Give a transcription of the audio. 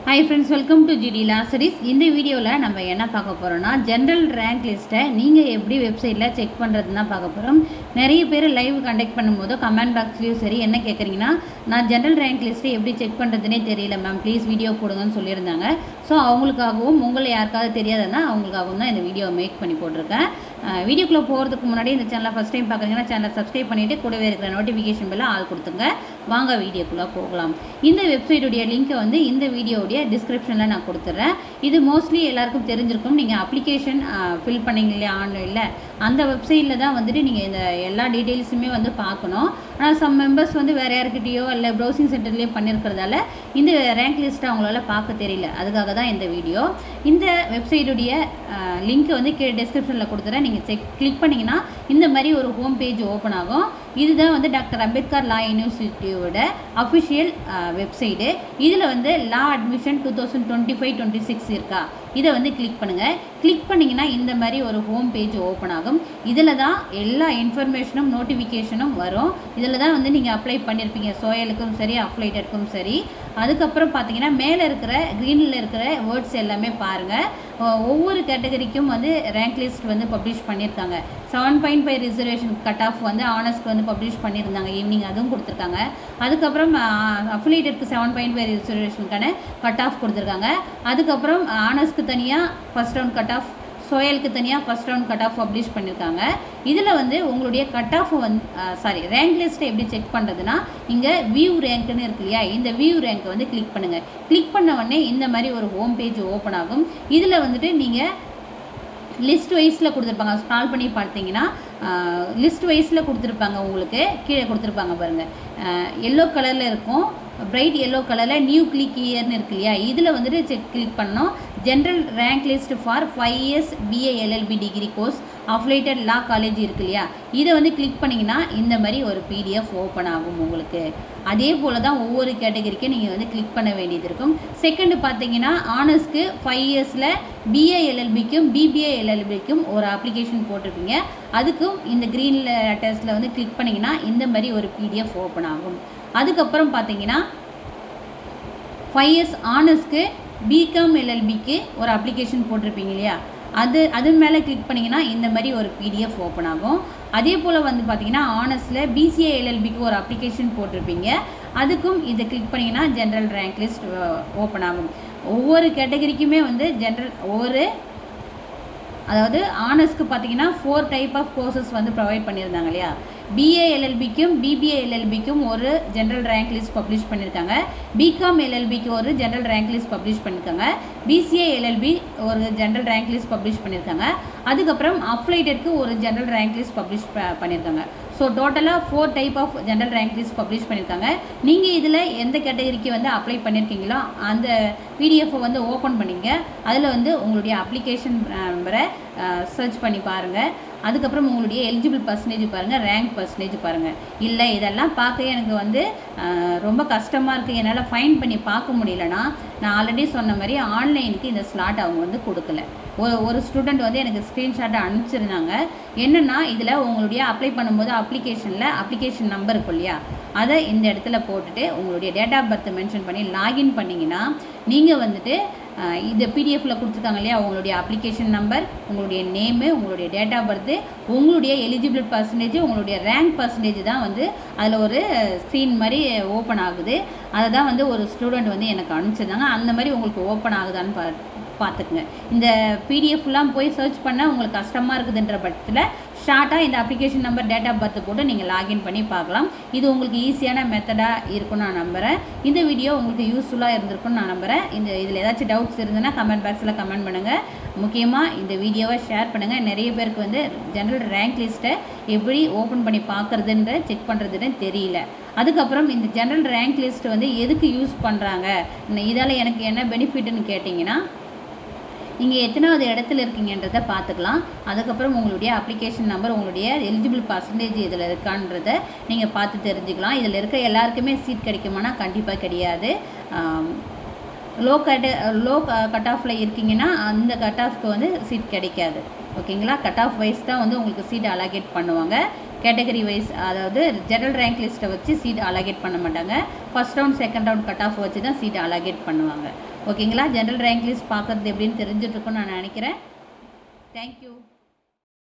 Hi friends, welcome to GD Lasaris. இந்த வீடியோல நம்ம என்ன பார்க்க போறோம்னா ஜெனரல் ரேங்க் லிஸ்ட்டை நீங்க எப்படி வெப்சைட்ல செக் பண்றதுன்னா பார்க்க போறோம். நிறைய பேர் லைவ் கண்டக்ட் பண்ணும்போது கமெண்ட் பாக்ஸ்லயும் சரி என்ன கேக்குறீங்கன்னா நான் ஜெனரல் ரேங்க் லிஸ்ட்டை எப்படி செக் பண்றதுனே தெரியல மேம், ப்ளீஸ் வீடியோ போடுங்கன்னு சொல்லியிருந்தாங்க. ஸோ அவங்களுக்காகவும் உங்களை யாருக்காவது தெரியாதுன்னா அவங்களுக்காகவும் தான் இந்த வீடியோ மேக் பண்ணி போட்டிருக்கேன். வீடியோக்குள்ளே போகிறதுக்கு முன்னாடி இந்த சேனலை ஃபஸ்ட் டைம் பார்க்குறீங்கன்னா சேனலை சப்ஸ்கிரைப் பண்ணிவிட்டு கூடவே இருக்கிற நோட்டிஃபிகேஷன் பெல்ல ஆல் கொடுத்துங்க. வாங்க வீடியோக்குள்ளே போகலாம். இந்த வெப்சைட்டுடைய லிங்க்கை வந்து இந்த வீடியோடைய டிஸ்கிரிப்ஷனில் நான் கொடுத்துட்றேன். இது மோஸ்ட்லி எல்லாருக்கும் தெரிஞ்சிருக்கும். நீங்கள் அப்ளிகேஷன் ஃபில் பண்ணீங்க இல்லையா ஆன்லைனில், அந்த வெப்சைட்டில் தான் வந்துட்டு நீங்கள் இந்த எல்லா டீட்டெயில்ஸுமே வந்து பார்க்கணும். ஆனால் சம் மெம்பர்ஸ் வந்து வேறு யாருக்கிட்டேயோ இல்லை ப்ரௌசிங் சென்டர்லேயோ பண்ணியிருக்கிறதால இந்த ரேங்க் லிஸ்ட்டை அவங்களால பார்க்க தெரியல. அதுக்காக தான் இந்த வீடியோ. இந்த வெப்சைட்டுடைய லிங்க்கை வந்து டிஸ்கிரிப்ஷனில் கொடுத்துறேன். நீங்கள் கிளிக் பண்ணிங்கன்னா இந்த மாதிரி ஒரு ஹோம் பேஜ் ஓப்பன் ஆகும். இதுதான் வந்து டாக்டர் அம்பேத்கர் லா யூனிவர்சிட்டியோட அஃபிஷியல் வெப்சைட்டு. இதில் வந்து லா அட்மிஷன் 2025-26 இருக்கா, இதை வந்து கிளிக் பண்ணுங்கள். கிளிக் பண்ணிங்கன்னா இந்த மாதிரி ஒரு ஹோம் பேஜ் ஓப்பன் ஆகும். இதில் தான் எல்லா இன்ஃபர்மேஷனும் நோட்டிஃபிகேஷனும் வரும். இதில் தான் வந்து நீங்கள் அப்ளை பண்ணியிருப்பீங்க, சோயலுக்கும் சரி அப்ளைடருக்கும் சரி. அதுக்கப்புறம் பார்த்தீங்கன்னா மேலே இருக்கிற க்ரீனில் இருக்கிற வேர்ட்ஸ் எல்லாமே பாருங்கள். ஒவ்வொரு கேட்டகரிக்கும் வந்து ரேங்க் லிஸ்ட் வந்து பப்ளிஷ் பண்ணியிருக்காங்க. 7.5 ரிசர்வேஷன் கட் ஆஃப் வந்து ஆனர்ஸ்க்கு வந்து பப்ளிஷ் பண்ணியிருந்தாங்க ஈவினிங், அதுவும் கொடுத்துருக்காங்க. அதுக்கப்புறம் அஃபிலியேட்டருக்கு 7.5 ரிசர்வேஷனுக்கான கட் ஆஃப் கொடுத்துருக்காங்க. அதுக்கப்புறம் ஆனர்ஸ்க்கு தனியாக ஃபர்ஸ்ட் ரவுண்ட் கட் ஆஃப், சோயலுக்கு தனியாக first round cut off publish பண்ணியிருக்காங்க. இதில் வந்து உங்களுடைய கட் ஆஃப் வந்து ரேங்க் லிஸ்ட்டை எப்படி செக் பண்ணுறதுன்னா இங்கே வியூ ரேங்க்னு இருக்கு இல்லையா, இந்த வியூ ரேங்க்கை வந்து கிளிக் பண்ணுங்கள். கிளிக் பண்ண உடனே இந்த மாதிரி ஒரு ஹோம் பேஜ் ஓப்பன் ஆகும். இதில் வந்துட்டு நீங்கள் லிஸ்ட் வைஸில் கொடுத்துருப்பாங்க. ஸ்க்ரால் பண்ணி பார்த்தீங்கன்னா லிஸ்ட் வைஸில் கொடுத்துருப்பாங்க. உங்களுக்கு கீழே கொடுத்துருப்பாங்க பாருங்கள், எல்லோ கலரில் இருக்கும், பிரைட் எல்லோ கலரில் நியூ கிளிக் இயர்னு இருக்கு இல்லையா, இதில் வந்துட்டு கிளிக் பண்ணோம். General rank list for 5 years BA LLB degree course affiliated law college இருக்கு இல்லையா, இதை வந்து கிளிக் பண்ணிங்கன்னா இந்த மாதிரி ஒரு PDF ஓப்பன் ஆகும் உங்களுக்கு. அதே போல் தான் ஒவ்வொரு கேட்டகரிக்கும் நீங்கள் வந்து கிளிக் பண்ண வேண்டியது இருக்கும். செகண்டு பார்த்தீங்கன்னா ஆனர்ஸ்க்கு 5 yearsல BA LLBக்கும் BBA LLBக்கும் ஒரு அப்ளிகேஷன் போட்டிருப்பீங்க. அதுக்கும் இந்த க்ரீன் லெட்டர்ஸில் வந்து கிளிக் பண்ணிங்கன்னா இந்த மாதிரி ஒரு PDF ஓப்பன் ஆகும். அதுக்கப்புறம் பார்த்தீங்கன்னா 5 years ஆனர்ஸ்க்கு பிகாம் LLBக்கு ஒரு அப்ளிகேஷன் போட்டிருப்பீங்க இல்லையா, அது மேலே கிளிக் பண்ணிங்கன்னா இந்த மாதிரி ஒரு PDF ஓப்பன் ஆகும். அதே போல் வந்து பார்த்தீங்கன்னா ஆனர்ஸில் BCA LLBக்கு ஒரு அப்ளிகேஷன் போட்டிருப்பீங்க. அதுக்கும் இதை கிளிக் பண்ணிங்கன்னா ஜென்ரல் ரேங்க் லிஸ்ட் ஓப்பன் ஆகும். ஒவ்வொரு கேட்டகரிக்குமே வந்து அதாவது ஆனர்ஸ்க்கு பார்த்தீங்கன்னா 4 டைப் ஆஃப் கோர்சஸ் வந்து ப்ரொவைட் பண்ணியிருந்தாங்க இல்லையா, BA LLBக்கும் BBA LLBக்கும் ஒரு ஜென்ரல் ரேங்க் லிஸ்ட் பப்ளிஷ் பண்ணியிருக்காங்க. பிகாம் LLBக்கு ஒரு ஜென்ரல் ரேங்க் லிஸ்ட் பப்ளிஷ் பண்ணியிருக்காங்க. BCA LLB ஒரு ஜென்ரல் ரேங்க் லிஸ்ட் பப்ளிஷ் பண்ணியிருக்காங்க. அதுக்கப்புறம் அப்ளைடருக்கு ஒரு ஜென்ரல் ரேங்க் லிஸ்ட் பப்ளிஷ் பண்ணியிருக்காங்க. ஸோ டோட்டலாக 4 type of general rank list publish பண்ணியிருக்காங்க. நீங்கள் இதில் எந்த கேட்டகரிக்கு வந்து அப்ளை பண்ணியிருக்கீங்களோ அந்த பிடிஎஃப்பை வந்து ஓப்பன் பண்ணிங்க. அதில் வந்து உங்களுடைய அப்ளிகேஷன் நம்பரை சர்ச் பண்ணி பாருங்கள். அதுக்கப்புறம் உங்களுடைய எலிஜிபிள் பர்சன்டேஜ் பாருங்கள், ரேங்க் பர்சன்டேஜ் பாருங்கள். இல்லை இதெல்லாம் பார்க்க எனக்கு வந்து ரொம்ப கஷ்டமாக இருக்குது, என்னால் ஃபைன் பண்ணி பார்க்க முடியலன்னா நான் ஆல்ரெடி சொன்ன மாதிரி ஆன்லைனுக்கு இந்த ஸ்லாட் அவங்க வந்து கொடுக்கல. ஒரு ஸ்டூடெண்ட் வந்து எனக்கு ஸ்க்ரீன்ஷாட்டை அனுப்பிச்சிருந்தாங்க. என்னென்னா இதில் உங்களுடைய அப்ளை பண்ணும்போது அப்ளிகேஷன் நம்பர் இருக்கும் இல்லையா, அதை இந்த இடத்துல போட்டுட்டு உங்களுடைய டேட் ஆஃப் பர்த் மென்ஷன் பண்ணி லாகின் பண்ணிங்கன்னா நீங்கள் வந்துட்டு இந்த பிடிஎஃப்பில் கொடுத்துருக்காங்க இல்லையா, உங்களுடைய அப்ளிகேஷன் நம்பர், உங்களுடைய நேமு, உங்களுடைய டேட் ஆஃப் பர்த்து, உங்களுடைய எலிஜிபிள் பர்சன்டேஜ், உங்களுடைய ரேங்க் பர்சன்டேஜ் தான் வந்து அதில் ஒரு ஸ்க்ரீன் மாதிரி ஓப்பன் ஆகுது. அதை தான் வந்து ஒரு ஸ்டூடெண்ட் வந்து எனக்கு அனுப்பிச்சிருந்தாங்க. அந்த மாதிரி உங்களுக்கு ஓப்பன் ஆகுதான்னு பார்த்துக்குங்க. இந்த பிடிஎஃப்லாம் போய் சர்ச் பண்ண உங்களுக்கு கஷ்டமாக இருக்குதுன்ற பட்சத்தில் ஷார்ட்டாக இந்த application number date of birth போட்டு நீங்கள் லாகின் பண்ணி பார்க்கலாம். இது உங்களுக்கு ஈஸியான மெத்தடாக இருக்கும்னு நான் நம்புகிறேன். இந்த வீடியோ உங்களுக்கு யூஸ்ஃபுல்லாக இருந்திருக்கும்னு நான் நம்புகிறேன். இதில் ஏதாச்சும் டவுட்ஸ் இருந்ததுன்னா கமெண்ட் பாக்ஸில் கமெண்ட் பண்ணுங்கள். முக்கியமாக இந்த வீடியோவை ஷேர் பண்ணுங்கள். நிறைய பேருக்கு வந்து ஜென்ரல் ரேங்க் லிஸ்ட்டை எப்படி ஓப்பன் பண்ணி பார்க்குறதுன்ற செக் பண்ணுறதுன்னு தெரியல. அதுக்கப்புறம் இந்த ஜென்ரல் ரேங்க் லிஸ்ட் வந்து எதுக்கு யூஸ் பண்ணுறாங்க, இதால் எனக்கு என்ன பெனிஃபிட்னு கேட்டிங்கன்னா நீங்கள் எத்தனாவது இடத்துல இருக்கீங்கன்றதை பார்த்துக்கலாம். அதுக்கப்புறம் உங்களுடைய அப்ளிகேஷன் நம்பர், உங்களுடைய எலிஜிபிள் பர்சன்டேஜ் இதில் இருக்கான்றதை நீங்கள் பார்த்து தெரிஞ்சுக்கலாம். இதில் இருக்க எல்லாருக்குமே சீட் கிடைக்குமானா கண்டிப்பாக கிடையாது. லோ கட் ஆஃபில் இருக்கீங்கன்னா அந்த கட் ஆஃப்க்கு வந்து சீட் கிடைக்காது. ஓகேங்களா, கட் ஆஃப் வைஸ் தான் வந்து உங்களுக்கு சீட் அலோகேட் பண்ணுவாங்க. கேட்டகரி வைஸ், அதாவது ஜெனரல் ரேங்க் லிஸ்ட்டை வச்சு சீட் அலோகேட் பண்ண மாட்டாங்க. First round second round cut off வச்சு தான் சீட் அலோகேட் பண்ணுவாங்க. ஓகேங்களா? ஜெனரல் ரேங்க் லிஸ்ட் பார்க்குறது எப்படின்னு தெரிஞ்சுட்ருக்குன்னு நான் நினைக்கிறேன். தேங்க்யூ.